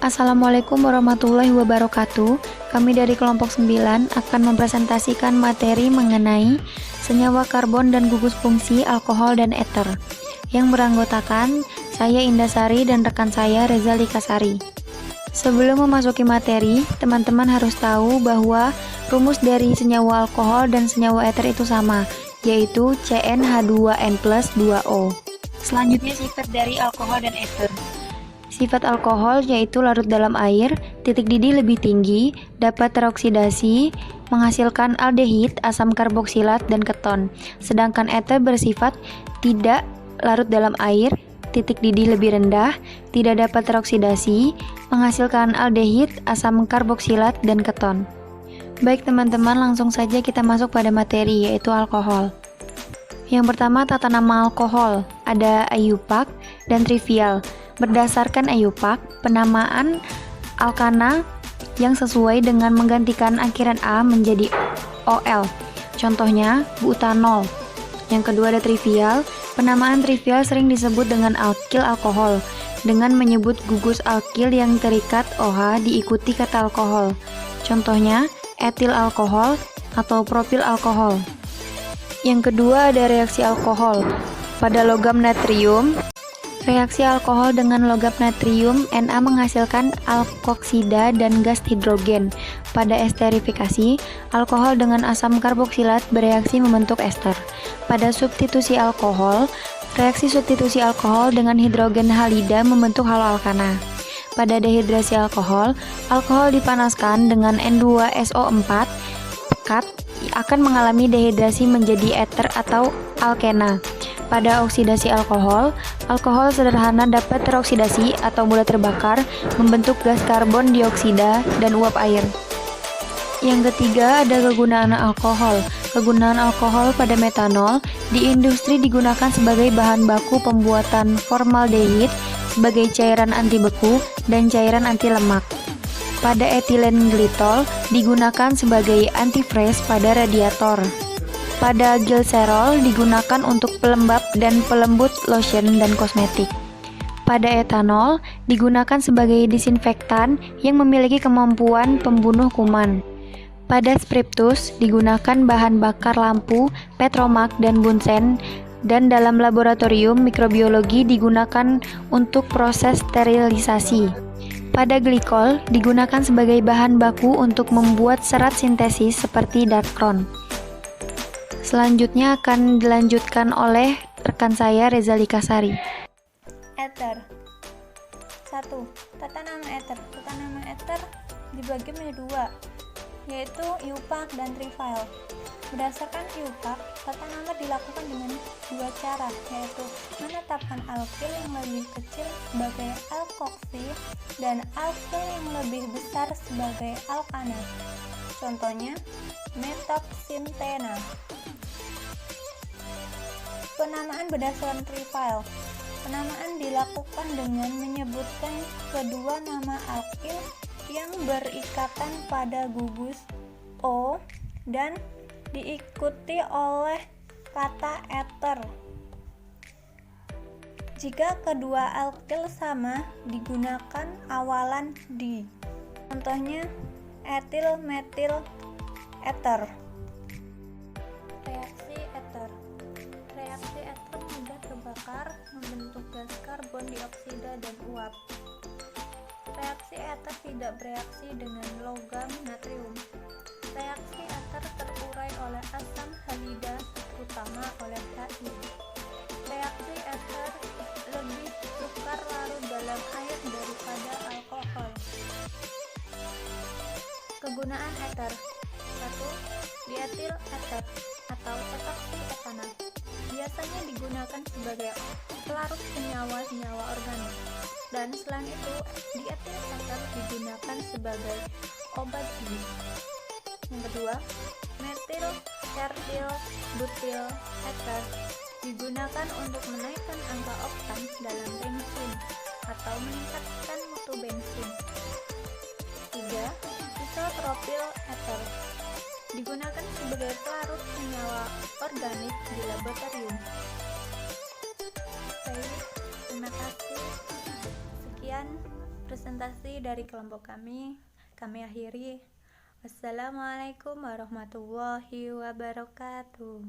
Assalamualaikum warahmatullahi wabarakatuh. Kami dari kelompok 9 akan mempresentasikan materi mengenai senyawa karbon dan gugus fungsi alkohol dan eter yang beranggotakan saya Indasari dan rekan saya Reza Likasari. Sebelum memasuki materi, teman-teman harus tahu bahwa rumus dari senyawa alkohol dan senyawa eter itu sama, yaitu CnH2n+2O. Selanjutnya sifat dari alkohol dan eter. Sifat alkohol yaitu larut dalam air, titik didih lebih tinggi, dapat teroksidasi, menghasilkan aldehid, asam karboksilat, dan keton. Sedangkan eter bersifat tidak larut dalam air, titik didih lebih rendah, tidak dapat teroksidasi, menghasilkan aldehid, asam karboksilat, dan keton. Baik teman-teman, langsung saja kita masuk pada materi, yaitu alkohol. Yang pertama, tata nama alkohol. Ada IUPAC dan trivial. Berdasarkan IUPAC, penamaan alkana yang sesuai dengan menggantikan akhiran A menjadi OL. Contohnya, butanol. Yang kedua ada trivial. Penamaan trivial sering disebut dengan alkil alkohol, dengan menyebut gugus alkil yang terikat OH diikuti kata alkohol. Contohnya, etil alkohol atau propil alkohol. Yang kedua ada reaksi alkohol. Pada logam natrium, reaksi alkohol dengan logam natrium Na menghasilkan alkoksida dan gas hidrogen. Pada esterifikasi, alkohol dengan asam karboksilat bereaksi membentuk ester. Pada substitusi alkohol, reaksi substitusi alkohol dengan hidrogen halida membentuk haloalkana. Pada dehidrasi alkohol, alkohol dipanaskan dengan N2SO4 pekat akan mengalami dehidrasi menjadi eter atau alkena. Pada oksidasi alkohol, alkohol sederhana dapat teroksidasi atau mudah terbakar membentuk gas karbon dioksida dan uap air. Yang ketiga ada kegunaan alkohol. Kegunaan alkohol pada metanol di industri digunakan sebagai bahan baku pembuatan formaldehid sebagai cairan anti beku dan cairan anti lemak. Pada etilen glitol digunakan sebagai antifreeze pada radiator. Pada glycerol digunakan untuk pelembab dan pelembut lotion dan kosmetik. Pada etanol digunakan sebagai disinfektan yang memiliki kemampuan pembunuh kuman. Pada spriptus digunakan bahan bakar lampu, petromak, dan bunsen, dan dalam laboratorium mikrobiologi digunakan untuk proses sterilisasi. Pada glikol digunakan sebagai bahan baku untuk membuat serat sintesis seperti dacron. Selanjutnya akan dilanjutkan oleh rekan saya Reza Likasari. Eter. 1. Tata nama eter. Tata nama eter dibagi menjadi dua, yaitu IUPAC dan trivial. Berdasarkan IUPAC, tata nama dilakukan dengan dua cara, yaitu menetapkan alkil yang lebih kecil sebagai alkoksi dan alkil yang lebih besar sebagai alkana. Contohnya, metoksintena. Penamaan berdasarkan trivial. Penamaan dilakukan dengan menyebutkan kedua nama alkil yang berikatan pada gugus O dan diikuti oleh kata eter. Jika kedua alkil sama, digunakan awalan di. Contohnya, etil metil eter. Reaksi eter. Reaksi eter mudah terbakar, membentuk gas karbon dioksida dan uap. Reaksi eter tidak bereaksi dengan logam natrium. Reaksi eter terurai oleh asam halida, terutama oleh HI. Reaksi eter lebih sukar larut dalam air daripada alkohol. Kegunaan eter. 1. Dietil eter atau etoksi etana. Biasanya digunakan sebagai pelarut senyawa-senyawa organik, dan selain itu dietil eter digunakan sebagai obat gizi. Yang kedua, metil tertil butil eter digunakan untuk menaikkan angka oktan dalam bensin atau meningkatkan mutu bensin. 3. Isopropil eter digunakan sebagai pelarut senyawa organik di laboratorium. Baik, terima kasih. Sekian presentasi dari kelompok kami akhiri. Wassalamualaikum warahmatullahi wabarakatuh.